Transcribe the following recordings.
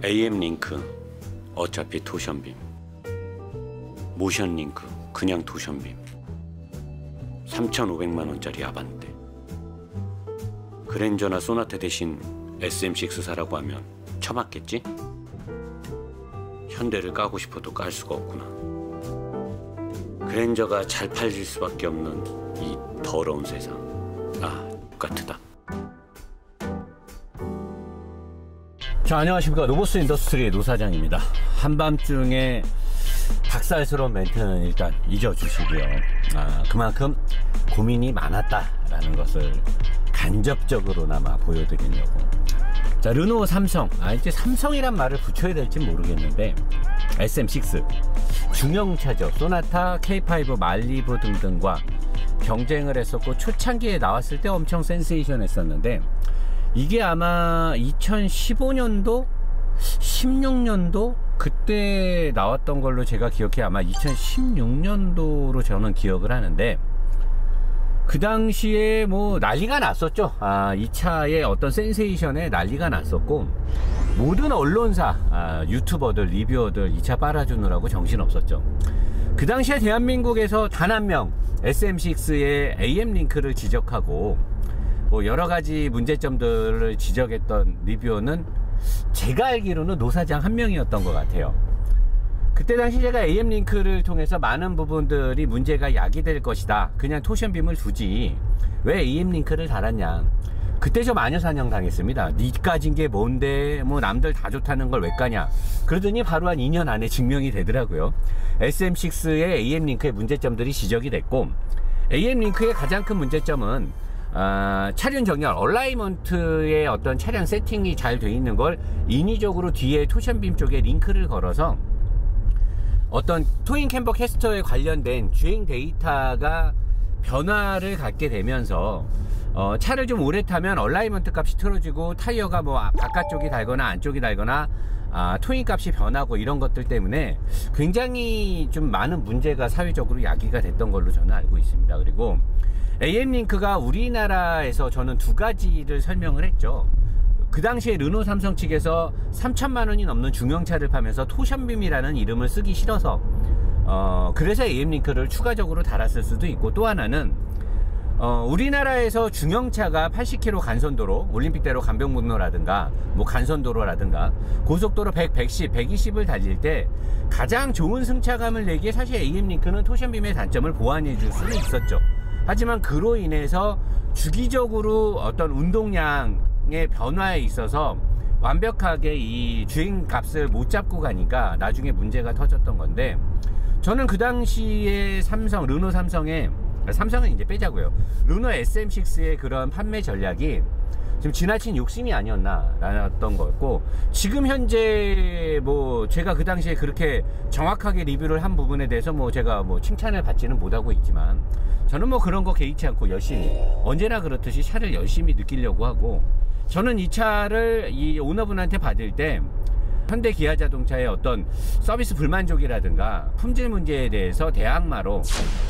AM-링크 어차피 토션빔, 모션링크 그냥 토션빔, 3,500만원짜리 아반떼. 그랜저나 소나타 대신 SM6 사라고 하면 처맞겠지? 현대를 까고 싶어도 깔 수가 없구나. 그랜저가 잘 팔릴 수밖에 없는 이 더러운 세상. 똑같다. 자, 안녕하십니까. 로보스 인더스트리의 노사장입니다. 한밤중에 닭살스러운 멘트는 일단 잊어주시고요. 그만큼 고민이 많았다라는 것을 간접적으로나마 보여드리려고. 자, 르노, 삼성. 이제 삼성이란 말을 붙여야 될지 모르겠는데 SM6 중형차죠. 소나타, K5, 말리부 등등과 경쟁을 했었고, 초창기에 나왔을 때 엄청 센세이션 했었는데, 이게 아마 2015년도 16년도 그때 나왔던 걸로 제가 기억해. 아마 2016년도로 저는 기억을 하는데, 그 당시에 뭐 난리가 났었죠. 이 차의 어떤 센세이션에 난리가 났었고, 모든 언론사, 유튜버들, 리뷰어들 이 차 빨아주느라고 정신없었죠. 그 당시에 대한민국에서 단 한 명 SM6의 AM-링크를 지적하고 뭐 여러가지 문제점들을 지적했던 리뷰어는 제가 알기로는 노사장 한 명이었던 것 같아요. 그때 당시 제가 AM-링크를 통해서 많은 부분들이 문제가 야기될 것이다, 그냥 토션빔을 두지 왜 AM-링크를 달았냐, 그때 저 마녀사냥 당했습니다. 니 까진 게 뭔데, 뭐 남들 다 좋다는 걸 왜 까냐. 그러더니 바로 한 2년 안에 증명이 되더라고요. SM6의 AM-링크의 문제점들이 지적이 됐고, AM-링크의 가장 큰 문제점은 차륜 정렬, 얼라이먼트의 어떤 차량 세팅이 잘 돼 있는 걸 인위적으로 뒤에 토션빔 쪽에 링크를 걸어서 어떤 토잉 캠버 캐스터에 관련된 주행 데이터가 변화를 갖게 되면서 차를 좀 오래 타면 얼라이먼트 값이 틀어지고, 타이어가 뭐 바깥쪽이 달거나 안쪽이 달거나 토잉 값이 변하고, 이런 것들 때문에 굉장히 좀 많은 문제가 사회적으로 야기가 됐던 걸로 저는 알고 있습니다. 그리고 AM-링크가 우리나라에서 저는 두 가지를 설명을 했죠. 그 당시에 르노, 삼성 측에서 3천만 원이 넘는 중형차를 파면서 토션빔이라는 이름을 쓰기 싫어서 그래서 AM-링크를 추가적으로 달았을 수도 있고, 또 하나는 우리나라에서 중형차가 80km 간선도로, 올림픽대로 간병북로라든가 뭐 간선도로라든가 고속도로 100, 110, 120을 달릴 때 가장 좋은 승차감을 내기에 사실 AM-링크는 토션빔의 단점을 보완해 줄 수는 있었죠. 하지만 그로 인해서 주기적으로 어떤 운동량의 변화에 있어서 완벽하게 이 주행 값을 못 잡고 가니까 나중에 문제가 터졌던 건데, 저는 그 당시에 삼성, 르노 삼성의, 삼성은 이제 빼자고요, 르노 SM6의 그런 판매 전략이 지금 지나친 욕심이 아니었나 라였던 거였고, 지금 현재 뭐 제가 그 당시에 그렇게 정확하게 리뷰를 한 부분에 대해서 뭐 제가 뭐 칭찬을 받지는 못하고 있지만, 저는 뭐 그런 거 개의치 않고 열심히, 언제나 그렇듯이 차를 열심히 느끼려고 하고, 저는 이 차를 이 오너분한테 받을 때 현대 기아 자동차의 어떤 서비스 불만족이라든가 품질 문제에 대해서 대항마로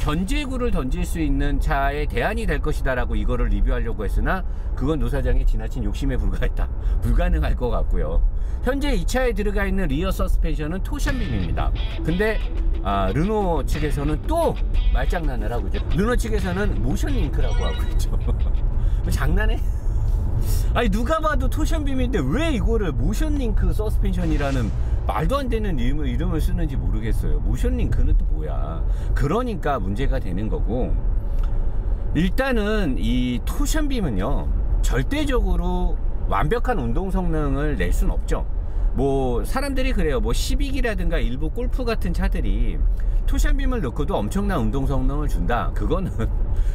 견제구를 던질 수 있는 차의 대안이 될 것이다 라고 이거를 리뷰하려고 했으나, 그건 노사장의 지나친 욕심에 불과했다, 불가능할 것 같고요. 현재 이 차에 들어가 있는 리어 서스펜션은 토션빔입니다. 근데 르노 측에서는 또 말장난을 하고 있죠. 르노 측에서는 모션링크라고 하고 있죠. 장난해? 아니, 누가 봐도 토션빔인데 왜 이거를 모션링크 서스펜션이라는 말도 안 되는 이름을 쓰는지 모르겠어요. 모션링크는 또 뭐야. 그러니까 문제가 되는 거고, 일단은 이 토션빔은요 절대적으로 완벽한 운동 성능을 낼 수는 없죠. 뭐 사람들이 그래요. 뭐 시빅이라든가 일부 골프 같은 차들이 토션빔을 넣고도 엄청난 운동 성능을 준다. 그거는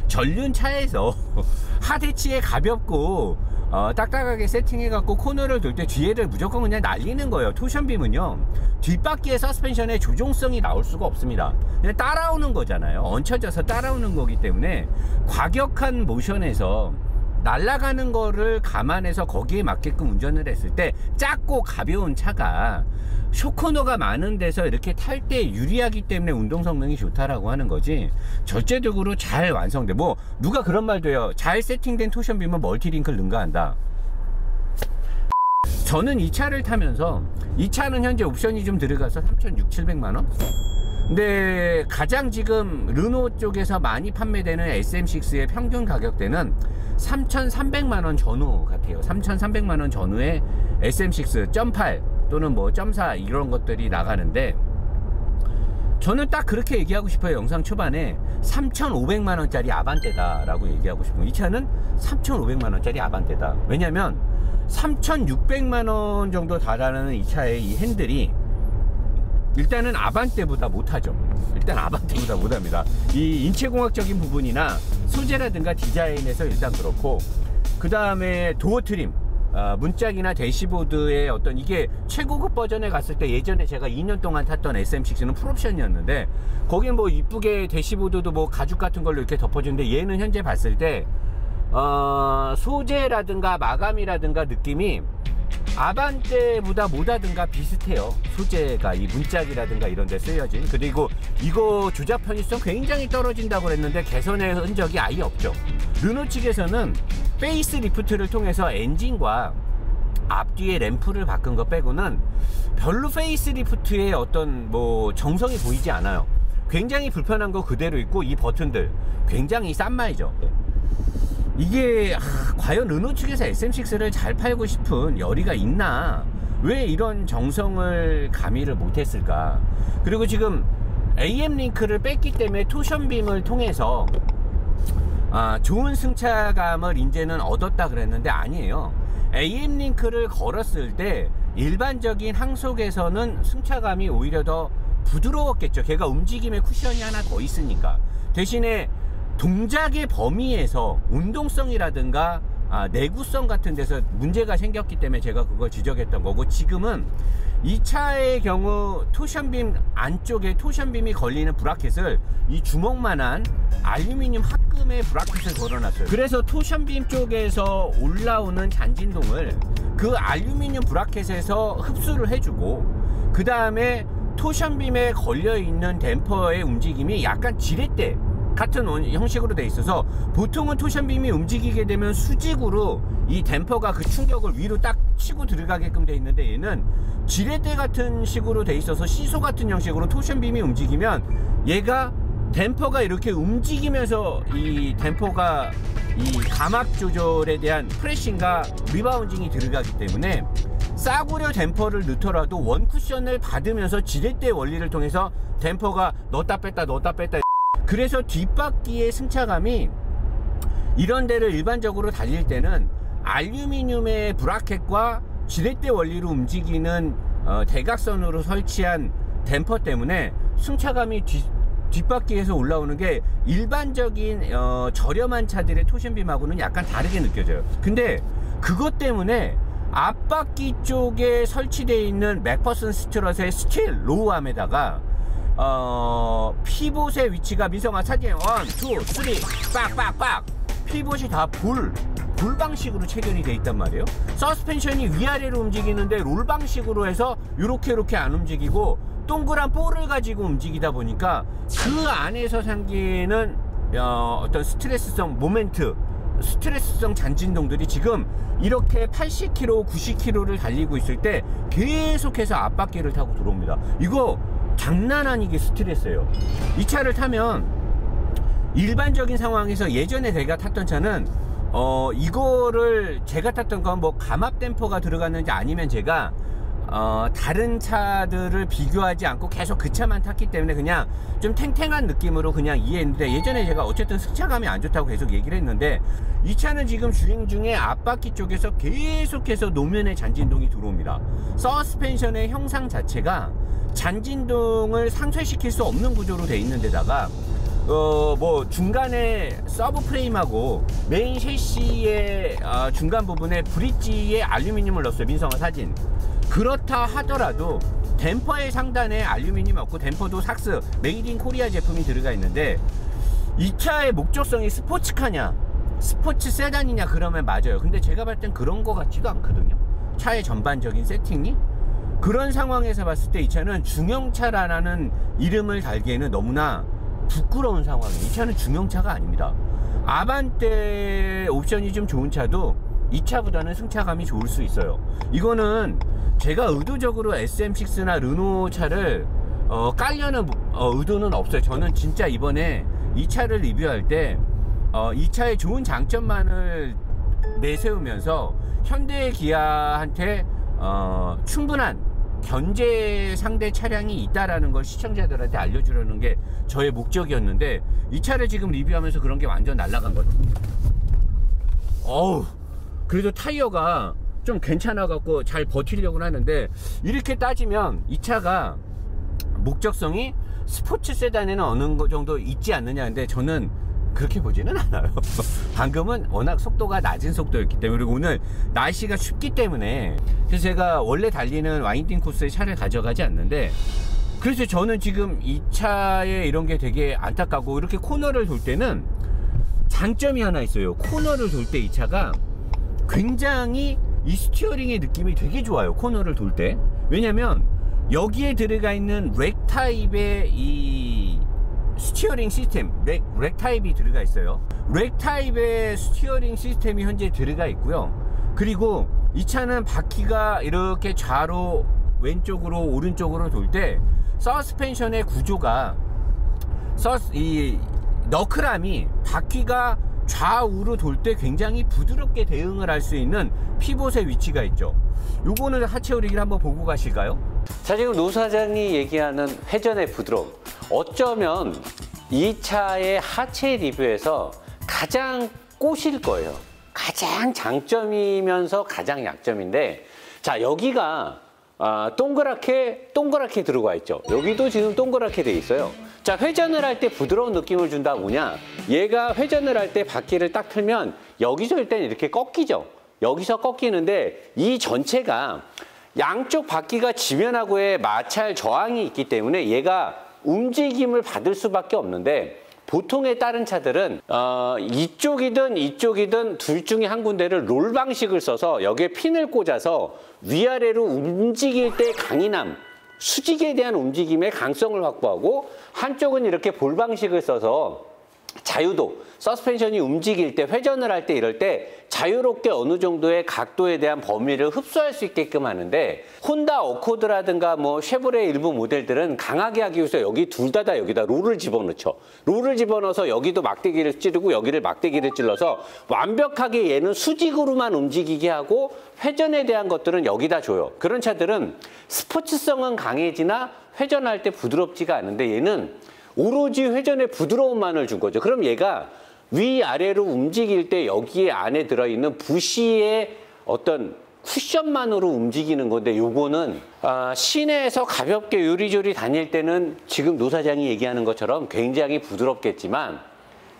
전륜차에서 하대치에 가볍고 딱딱하게 세팅해갖고 코너를 돌 때 뒤에를 무조건 그냥 날리는 거예요. 토션빔은요 뒷바퀴의 서스펜션에 조종성이 나올 수가 없습니다. 그냥 따라오는 거잖아요. 얹혀져서 따라오는 거기 때문에 과격한 모션에서 날아가는 거를 감안해서 거기에 맞게끔 운전을 했을 때 작고 가벼운 차가 쇼코너가 많은 데서 이렇게 탈 때 유리하기 때문에 운동 성능이 좋다라고 하는 거지, 절대적으로 잘 완성돼, 뭐 누가 그런 말도 해요. 잘 세팅된 토션빔은 멀티링크를 능가한다. 저는 이 차를 타면서 이 차는 현재 옵션이 좀 들어가서 3,600~700만원. 근데 가장 지금 르노 쪽에서 많이 판매되는 SM6의 평균 가격대는 3,300만원 전후 같아요. 3,300만원 전후에 SM6 .8 또는 뭐 .4 이런 것들이 나가는데, 저는 딱 그렇게 얘기하고 싶어요. 영상 초반에 3,500만원짜리 아반떼다 라고 얘기하고 싶어요. 이 차는 3,500만원짜리 아반떼다. 왜냐면 3,600만원 정도 달하는 이 차의 이 핸들이 일단은 아반떼보다 못하죠. 일단 아반떼보다 못합니다. 이 인체공학적인 부분이나 소재라든가 디자인에서 일단 그렇고, 그 다음에 도어 트림, 문짝이나 대시보드의 어떤, 이게 최고급 버전에 갔을 때 예전에 제가 2년 동안 탔던 SM6는 풀옵션이었는데 거긴 뭐 이쁘게 대시보드도 뭐 가죽 같은 걸로 이렇게 덮어주는데, 얘는 현재 봤을 때 소재라든가 마감이라든가 느낌이 아반떼보다 못하든가 비슷해요. 소재가 이 문짝이라든가 이런 데 쓰여진. 그리고 이거 조작 편의성 굉장히 떨어진다고 그랬는데 개선의 흔적이 아예 없죠. 르노 측에서는 페이스 리프트를 통해서 엔진과 앞뒤의 램프를 바꾼 것 빼고는 별로 페이스 리프트의 어떤 뭐 정성이 보이지 않아요. 굉장히 불편한 거 그대로 있고, 이 버튼들 굉장히 싼 마이죠. 이게 과연 르노 측에서 SM6를 잘 팔고 싶은 열의가 있나? 왜 이런 정성을 가미를 못했을까? 그리고 지금 AM 링크를 뺐기 때문에 토션빔을 통해서 좋은 승차감을 이제는 얻었다 그랬는데 아니에요. AM 링크를 걸었을 때 일반적인 항속에서는 승차감이 오히려 더 부드러웠겠죠. 걔가 움직임의 쿠션이 하나 더 있으니까. 대신에 동작의 범위에서 운동성이라든가 내구성 같은 데서 문제가 생겼기 때문에 제가 그걸 지적했던 거고, 지금은 이 차의 경우 토션빔 안쪽에 토션빔이 걸리는 브라켓을 이 주먹만한 알루미늄 합금의 브라켓을 걸어놨어요. 그래서 토션빔 쪽에서 올라오는 잔진동을 그 알루미늄 브라켓에서 흡수를 해주고, 그 다음에 토션빔에 걸려있는 댐퍼의 움직임이 약간 지렛대 같은 형식으로 돼 있어서, 보통은 토션빔이 움직이게 되면 수직으로 이 댐퍼가 그 충격을 위로 딱 치고 들어가게끔 돼 있는데, 얘는 지렛대 같은 식으로 돼 있어서 시소 같은 형식으로 토션빔이 움직이면 얘가 댐퍼가 이렇게 움직이면서 이 댐퍼가 이 감압 조절에 대한 프레싱과 리바운딩이 들어가기 때문에 싸구려 댐퍼를 넣더라도 원 쿠션을 받으면서 지렛대 원리를 통해서 댐퍼가 넣었다 뺐다 넣었다 뺐다. 그래서 뒷바퀴의 승차감이 이런 데를 일반적으로 달릴 때는 알루미늄의 브라켓과 지렛대 원리로 움직이는 대각선으로 설치한 댐퍼 때문에 승차감이 뒷바퀴에서 올라오는 게 일반적인 저렴한 차들의 토션빔하고는 약간 다르게 느껴져요. 근데 그것 때문에 앞바퀴 쪽에 설치되어 있는 맥퍼슨 스튜럿의 스틸 로우암에다가 피봇의 위치가, 민성아 사진 1, 2, 3 빡빡빡 피봇이 다 볼 방식으로 체결이 돼 있단 말이에요. 서스펜션이 위아래로 움직이는데 롤 방식으로 해서 요렇게 안 움직이고 동그란 볼을 가지고 움직이다 보니까 그 안에서 생기는 어떤 스트레스성 모멘트, 스트레스성 잔진동들이 지금 이렇게 80km, 90km를 달리고 있을 때 계속해서 앞바퀴를 타고 들어옵니다. 이거 장난 아니게 스트레스예요. 이 차를 타면 일반적인 상황에서 예전에 제가 탔던 차는 이거를 제가 탔던 건 뭐 감압 댐퍼가 들어갔는지 아니면 제가 다른 차들을 비교하지 않고 계속 그 차만 탔기 때문에 그냥 좀 탱탱한 느낌으로 그냥 이해했는데, 예전에 제가 어쨌든 승차감이 안 좋다고 계속 얘기를 했는데, 이 차는 지금 주행 중에 앞바퀴 쪽에서 계속해서 노면의 잔진동이 들어옵니다. 서스펜션의 형상 자체가 잔진동을 상쇄시킬 수 없는 구조로 돼 있는 데다가 뭐 중간에 서브 프레임하고 메인 셰시의 중간 부분에 브릿지에 알루미늄을 넣었어요. 민성아 사진. 그렇다 하더라도 댐퍼의 상단에 알루미늄이 없고, 댐퍼도 삭스 메이드 인 코리아 제품이 들어가 있는데, 이 차의 목적성이 스포츠카냐 스포츠 세단이냐 그러면 맞아요. 근데 제가 봤을 땐 그런 거 같지도 않거든요. 차의 전반적인 세팅이. 그런 상황에서 봤을 때 이 차는 중형차라는 이름을 달기에는 너무나 부끄러운 상황이에요. 이 차는 중형차가 아닙니다. 아반떼 옵션이 좀 좋은 차도 이 차보다는 승차감이 좋을 수 있어요. 이거는 제가 의도적으로 SM6나 르노 차를 깔려는 의도는 없어요. 저는 진짜 이번에 이 차를 리뷰할 때 이 차의 좋은 장점만을 내세우면서 현대 기아한테 충분한 견제 상대 차량이 있다라는 걸 시청자들한테 알려주려는 게 저의 목적이었는데, 이 차를 지금 리뷰하면서 그런 게 완전 날아간 거죠. 그래도 타이어가 좀 괜찮아 갖고 잘 버티려고 하는데, 이렇게 따지면 이 차가 목적성이 스포츠 세단에는 어느 정도 있지 않느냐. 근데 저는 그렇게 보지는 않아요. 방금은 워낙 속도가 낮은 속도였기 때문에, 그리고 오늘 날씨가 춥기 때문에, 그래서 제가 원래 달리는 와인딩 코스의 차를 가져가지 않는데, 그래서 저는 지금 이 차에 이런 게 되게 안타깝고, 이렇게 코너를 돌 때는 장점이 하나 있어요. 코너를 돌 때 이 차가 굉장히 이 스티어링의 느낌이 되게 좋아요. 코너를 돌 때. 왜냐면 여기에 들어가 있는 렉 타입의 이 스티어링 시스템, 렉 타입이 들어가 있어요. 렉 타입의 스티어링 시스템이 현재 들어가 있고요. 그리고 이 차는 바퀴가 이렇게 좌로 왼쪽으로 오른쪽으로 돌 때 서스펜션의 구조가 이 너클함이 바퀴가 좌우로 돌 때 굉장히 부드럽게 대응을 할 수 있는 피봇의 위치가 있죠. 요거는 하체 오리기를 한번 보고 가실까요? 자, 지금 노 사장이 얘기하는 회전의 부드러움, 어쩌면 이 차의 하체 리뷰에서 가장 꼬실 거예요. 가장 장점이면서 가장 약점인데, 자, 여기가 동그랗게 들어가 있죠. 여기도 지금 동그랗게 돼 있어요. 자, 회전을 할 때 부드러운 느낌을 준다 뭐냐, 얘가 회전을 할 때 바퀴를 딱 틀면 여기서 일단 이렇게 꺾이죠. 여기서 꺾이는데 이 전체가 양쪽 바퀴가 지면하고의 마찰 저항이 있기 때문에 얘가 움직임을 받을 수밖에 없는데, 보통의 다른 차들은 이쪽이든 둘 중에 한 군데를 롤 방식을 써서 여기에 핀을 꽂아서 위아래로 움직일 때 강인함, 수직에 대한 움직임의 강성을 확보하고, 한쪽은 이렇게 볼 방식을 써서 자유도, 서스펜션이 움직일 때, 회전을 할 때, 이럴 때 자유롭게 어느 정도의 각도에 대한 범위를 흡수할 수 있게끔 하는데, 혼다 어코드라든가 뭐 쉐보레 일부 모델들은 강하게 하기 위해서 여기 둘 다 여기다 롤을 집어넣죠. 롤을 집어넣어서 여기도 막대기를 찌르고 여기를 막대기를 찔러서 완벽하게 얘는 수직으로만 움직이게 하고, 회전에 대한 것들은 여기다 줘요. 그런 차들은 스포츠성은 강해지나 회전할 때 부드럽지가 않은데, 얘는 오로지 회전의 부드러움만을 준 거죠. 그럼 얘가 위아래로 움직일 때 여기에 안에 들어있는 부시의 어떤 쿠션만으로 움직이는 건데, 요거는 시내에서 가볍게 요리조리 다닐 때는 지금 노 사장이 얘기하는 것처럼 굉장히 부드럽겠지만,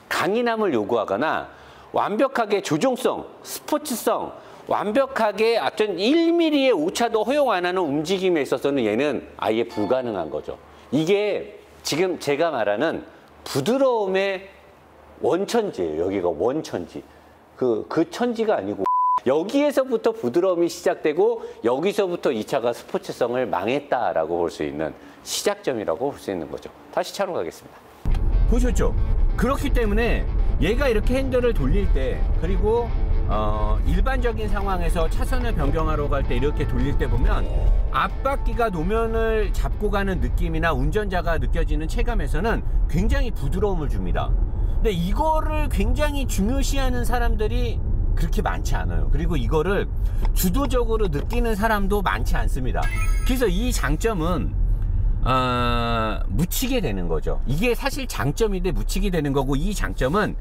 강인함을 요구하거나 완벽하게 조종성, 스포츠성, 완벽하게 어떤 1mm의 오차도 허용 안 하는 움직임에 있어서는 얘는 아예 불가능한 거죠. 이게 지금 제가 말하는 부드러움의 원천지예요. 여기가 원천지. 그 천지가 아니고, 여기에서부터 부드러움이 시작되고, 여기서부터 이 차가 스포츠성을 망했다라고 볼 수 있는 시작점이라고 볼 수 있는 거죠. 다시 차로 가겠습니다. 보셨죠? 그렇기 때문에 얘가 이렇게 핸들을 돌릴 때, 그리고 일반적인 상황에서 차선을 변경하러 갈 때 이렇게 돌릴 때 보면 앞바퀴가 노면을 잡고 가는 느낌이나 운전자가 느껴지는 체감에서는 굉장히 부드러움을 줍니다. 근데 이거를 굉장히 중요시하는 사람들이 그렇게 많지 않아요. 그리고 이거를 주도적으로 느끼는 사람도 많지 않습니다. 그래서 이 장점은 묻히게 되는 거죠. 이게 사실 장점인데 묻히게 되는 거고, 이 장점은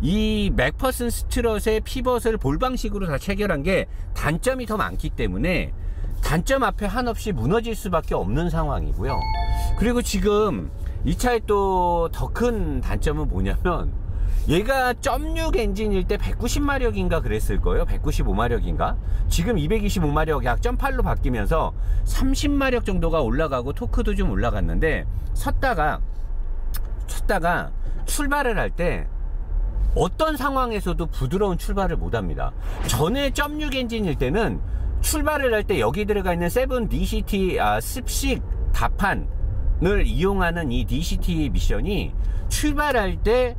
이 맥퍼슨 스트럿의 피벗을 볼 방식으로 다 체결한 게 단점이 더 많기 때문에 단점 앞에 한없이 무너질 수밖에 없는 상황이고요. 그리고 지금 이 차의 또 더 큰 단점은 뭐냐면, 얘가 0.6 엔진일 때 190마력인가 그랬을 거예요. 195마력인가? 지금 225마력 약 0.8로 바뀌면서 30마력 정도가 올라가고 토크도 좀 올라갔는데, 섰다가 출발을 할 때 어떤 상황에서도 부드러운 출발을 못합니다. 전에 0.6 엔진일 때는 출발을 할 때 여기 들어가 있는 7DCT 습식 다판을 이용하는 이 DCT 미션이 출발할 때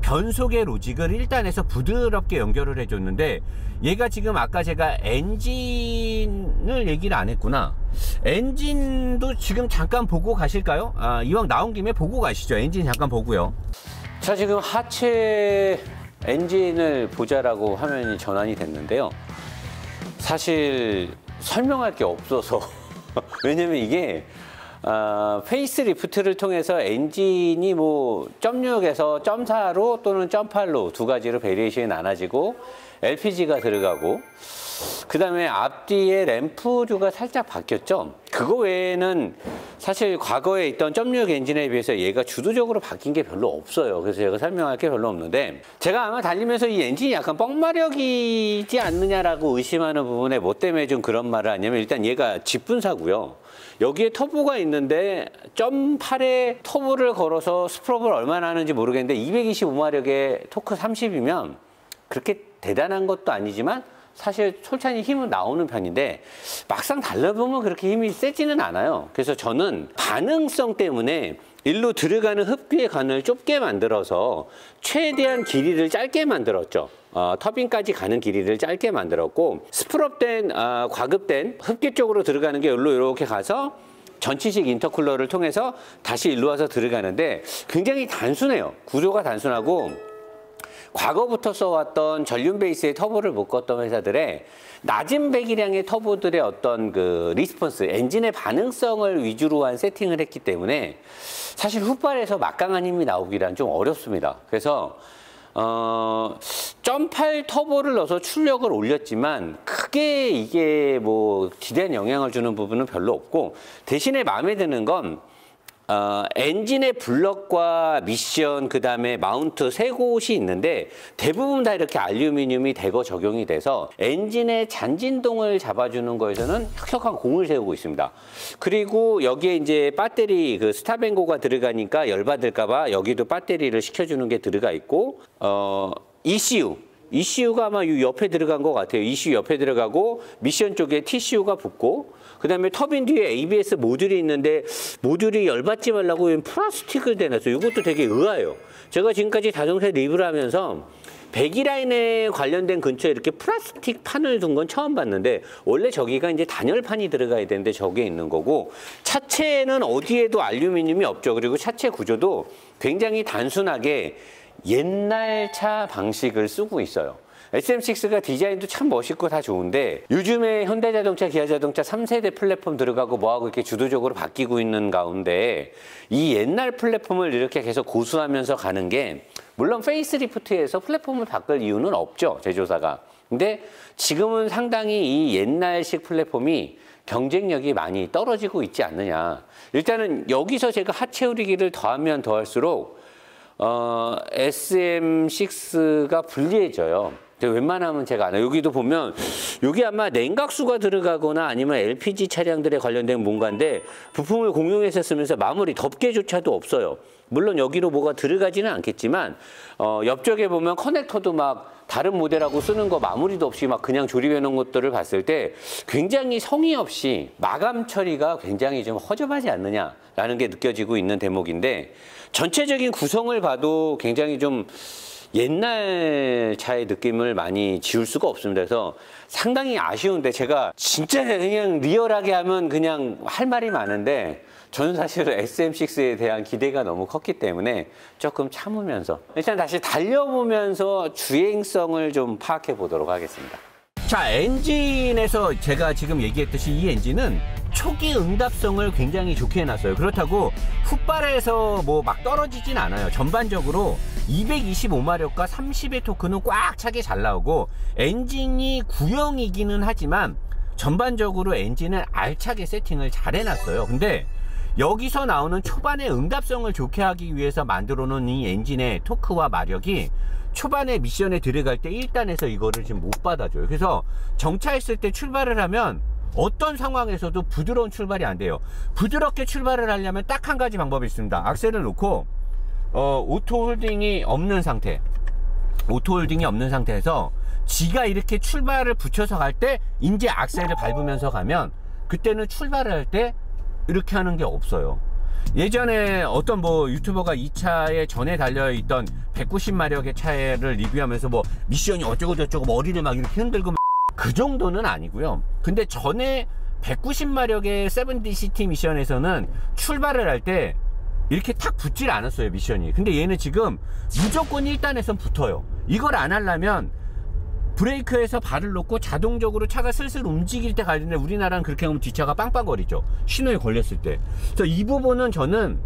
변속의 로직을 1단에서 부드럽게 연결을 해줬는데, 얘가 지금 아까 제가 엔진을 얘기를 안 했구나. 엔진도 지금 잠깐 보고 가실까요? 이왕 나온 김에 보고 가시죠. 엔진 잠깐 보고요. 자, 지금 하체 엔진을 보자라고 화면이 전환이 됐는데요. 사실 설명할 게 없어서 왜냐면 이게 페이스리프트를 통해서 엔진이 뭐 .6에서 .4로 또는 .8로 두 가지로 베리에이션이 나눠지고 LPG가 들어가고, 그 다음에 앞뒤에 램프류가 살짝 바뀌었죠. 그거 외에는 사실 과거에 있던 .6 엔진에 비해서 얘가 주도적으로 바뀐 게 별로 없어요. 그래서 제가 설명할 게 별로 없는데, 제가 아마 달리면서 이 엔진이 약간 뻥마력이지 않느냐라고 의심하는 부분에 뭐 때문에 좀 그런 말을 하냐면, 일단 얘가 직분사고요. 여기에 터보가 있는데 0.8에 터보를 걸어서 스프롭을 얼마나 하는지 모르겠는데 225마력에 토크 30이면 그렇게 대단한 것도 아니지만 사실 솔찬히 힘은 나오는 편인데, 막상 달려보면 그렇게 힘이 세지는 않아요. 그래서 저는 반응성 때문에 일로 들어가는 흡기의 관을 좁게 만들어서 최대한 길이를 짧게 만들었죠. 터빈까지 가는 길이를 짧게 만들었고, 스프럽된 과급된 흡기 쪽으로 들어가는 게 일로 이렇게 가서 전치식 인터쿨러를 통해서 다시 일로 와서 들어가는데 굉장히 단순해요. 구조가 단순하고, 과거부터 써왔던 전륜 베이스의 터보를 묶었던 회사들의 낮은 배기량의 터보들의 어떤 그 리스폰스, 엔진의 반응성을 위주로 한 세팅을 했기 때문에 사실 훗발에서 막강한 힘이 나오기란 좀 어렵습니다. 그래서 0.8 터보를 넣어서 출력을 올렸지만 크게 이게 뭐 기대한 영향을 주는 부분은 별로 없고, 대신에 마음에 드는 건 엔진의 블럭과 미션, 그 다음에 마운트 세 곳이 있는데 대부분 다 이렇게 알루미늄이 대거 적용이 돼서 엔진의 잔진동을 잡아주는 거에서는 혁혁한 공을 세우고 있습니다. 그리고 여기에 이제 배터리 그 스타뱅고가 들어가니까 열받을까봐 여기도 배터리를 식혀주는 게 들어가 있고, ECU가 아마 이 옆에 들어간 것 같아요. ECU 옆에 들어가고 미션 쪽에 TCU가 붙고, 그 다음에 터빈 뒤에 ABS 모듈이 있는데 모듈이 열받지 말라고 플라스틱을 대놨어요. 이것도 되게 의아해요. 제가 지금까지 자동차 리뷰를 하면서 배기라인에 관련된 근처에 이렇게 플라스틱 판을 둔 건 처음 봤는데, 원래 저기가 이제 단열판이 들어가야 되는데 저게 있는 거고, 차체는 어디에도 알루미늄이 없죠. 그리고 차체 구조도 굉장히 단순하게 옛날 차 방식을 쓰고 있어요. SM6가 디자인도 참 멋있고 다 좋은데, 요즘에 현대자동차, 기아자동차 3세대 플랫폼 들어가고 뭐하고 이렇게 주도적으로 바뀌고 있는 가운데 이 옛날 플랫폼을 이렇게 계속 고수하면서 가는 게, 물론 페이스리프트에서 플랫폼을 바꿀 이유는 없죠, 제조사가. 근데 지금은 상당히 이 옛날식 플랫폼이 경쟁력이 많이 떨어지고 있지 않느냐. 일단은 여기서 제가 하체 우리기를 더하면 더할수록 SM6가 불리해져요. 웬만하면 제가 안 해요. 여기도 보면 여기 아마 냉각수가 들어가거나 아니면 LPG 차량들에 관련된 뭔가인데 부품을 공용해서 쓰면서 마무리 덮개조차도 없어요. 물론 여기로 뭐가 들어가지는 않겠지만 옆쪽에 보면 커넥터도 막 다른 모델하고 쓰는 거 마무리도 없이 막 그냥 조립해 놓은 것들을 봤을 때 굉장히 성의 없이 마감 처리가 굉장히 좀 허접하지 않느냐라는 게 느껴지고 있는 대목인데, 전체적인 구성을 봐도 굉장히 좀 옛날 차의 느낌을 많이 지울 수가 없습니다. 그래서 상당히 아쉬운데, 제가 진짜 그냥 리얼하게 하면 그냥 할 말이 많은데 저는 사실 SM6에 대한 기대가 너무 컸기 때문에 조금 참으면서 일단 다시 달려보면서 주행성을 좀 파악해 보도록 하겠습니다. 자, 엔진에서 제가 지금 얘기했듯이 이 엔진은 초기 응답성을 굉장히 좋게 해놨어요. 그렇다고 훗발에서 뭐 막 떨어지진 않아요. 전반적으로 225마력과 30의 토크는 꽉 차게 잘 나오고, 엔진이 구형이기는 하지만 전반적으로 엔진을 알차게 세팅을 잘 해놨어요. 근데 여기서 나오는 초반의 응답성을 좋게 하기 위해서 만들어 놓은 이 엔진의 토크와 마력이 초반에 미션에 들어갈 때 1단에서 이거를 지금 못 받아줘요. 그래서 정차했을 때 출발을 하면 어떤 상황에서도 부드러운 출발이 안 돼요. 부드럽게 출발을 하려면 딱 한 가지 방법이 있습니다. 악셀을 놓고 오토 홀딩이 없는 상태에서 지가 이렇게 출발을 붙여서 갈 때 이제 악셀을 밟으면서 가면, 그때는 출발을 할 때 이렇게 하는 게 없어요. 예전에 어떤 뭐 유튜버가 이 차에 전에 달려있던 190마력의 차를 리뷰하면서 뭐 미션이 어쩌고 저쩌고 머리를 막 이렇게 흔들고 그 정도는 아니고요. 근데 전에 190마력의 7DCT 미션에서는 출발을 할 때 이렇게 탁 붙질 않았어요, 미션이. 근데 얘는 지금 무조건 1단에선 붙어요. 이걸 안 하려면 브레이크에서 발을 놓고 자동적으로 차가 슬슬 움직일 때 가는데, 우리나라는 그렇게 하면 뒷차가 빵빵거리죠, 신호에 걸렸을 때. 그래서 이 부분은 저는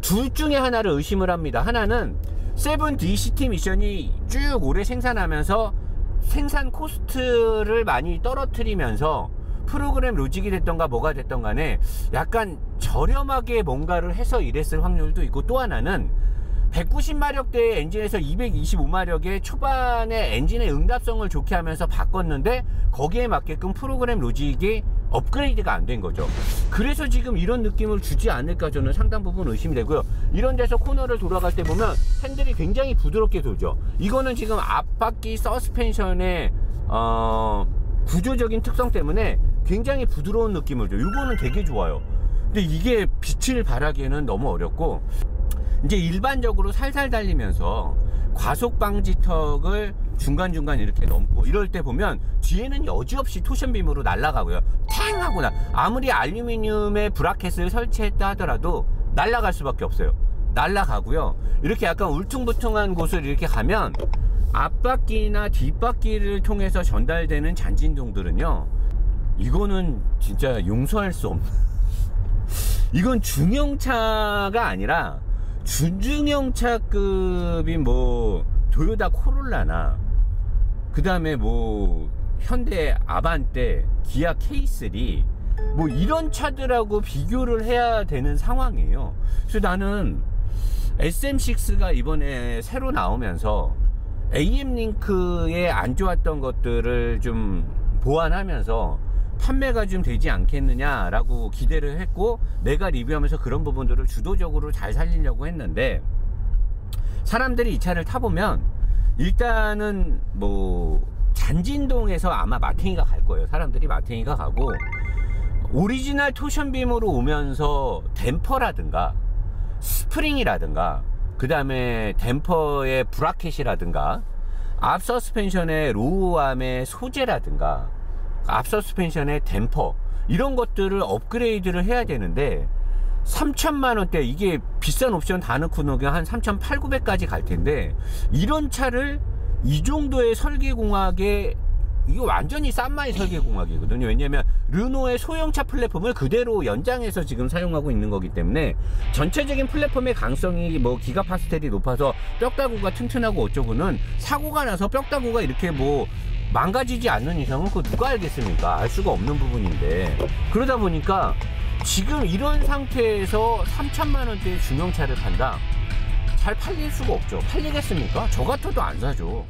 둘 중에 하나를 의심을 합니다. 하나는 7DCT 미션이 쭉 오래 생산하면서 생산 코스트를 많이 떨어뜨리면서 프로그램 로직이 됐던가 뭐가 됐던 간에 약간 저렴하게 뭔가를 해서 이랬을 확률도 있고, 또 하나는 190마력대의 엔진에서 225마력의 초반에 엔진의 응답성을 좋게 하면서 바꿨는데 거기에 맞게끔 프로그램 로직이 업그레이드가 안 된 거죠. 그래서 지금 이런 느낌을 주지 않을까 저는 상당 부분 의심이 되고요. 이런 데서 코너를 돌아갈 때 보면 핸들이 굉장히 부드럽게 돌죠. 이거는 지금 앞바퀴 서스펜션의 구조적인 특성 때문에 굉장히 부드러운 느낌을 줘요. 이거는 되게 좋아요. 근데 이게 빛을 발하기에는 너무 어렵고, 이제 일반적으로 살살 달리면서 과속 방지턱을 중간중간 이렇게 넘고 이럴 때 보면 뒤에는 여지없이 토션빔으로 날아가고요. 탱 하고 아무리 알루미늄의 브라켓을 설치했다 하더라도 날아갈 수밖에 없어요. 날아가고요. 이렇게 약간 울퉁불퉁한 곳을 이렇게 가면 앞바퀴나 뒷바퀴를 통해서 전달되는 잔진동들은요, 이거는 진짜 용서할 수 없는 이건 중형차가 아니라 준중형차급인 뭐 도요타 코롤라나 그 다음에 뭐 현대 아반떼, 기아 K3 뭐 이런 차들하고 비교를 해야 되는 상황이에요. 그래서 나는 SM6가 이번에 새로 나오면서 AM링크에 안 좋았던 것들을 좀 보완하면서 판매가 좀 되지 않겠느냐 라고 기대를 했고, 내가 리뷰하면서 그런 부분들을 주도적으로 잘 살리려고 했는데, 사람들이 이 차를 타보면 일단은 뭐 잔진동에서 아마 마탱이가 갈 거예요. 사람들이 마탱이가 가고, 오리지널 토션빔으로 오면서 댐퍼라든가 스프링이라든가 그 다음에 댐퍼의 브라켓이라든가 앞 서스펜션의 로우암의 소재라든가 앞 서스펜션의 댐퍼, 이런 것들을 업그레이드를 해야 되는데 3,000만원대, 이게 비싼 옵션 다 넣고 넣으면 한 3,800~900까지 갈 텐데, 이런 차를 이 정도의 설계공학에, 이거 완전히 싼마이 설계공학이거든요. 왜냐면 르노의 소형차 플랫폼을 그대로 연장해서 지금 사용하고 있는 거기 때문에 전체적인 플랫폼의 강성이 뭐 기가파스텔이 높아서 뼈다구가 튼튼하고 어쩌고는 사고가 나서 뼈다구가 이렇게 뭐 망가지지 않는 이상은 그거 누가 알겠습니까? 알 수가 없는 부분인데, 그러다 보니까 지금 이런 상태에서 3,000만원대의 중형차를 판다? 잘 팔릴 수가 없죠. 팔리겠습니까? 저 같아도 안 사죠.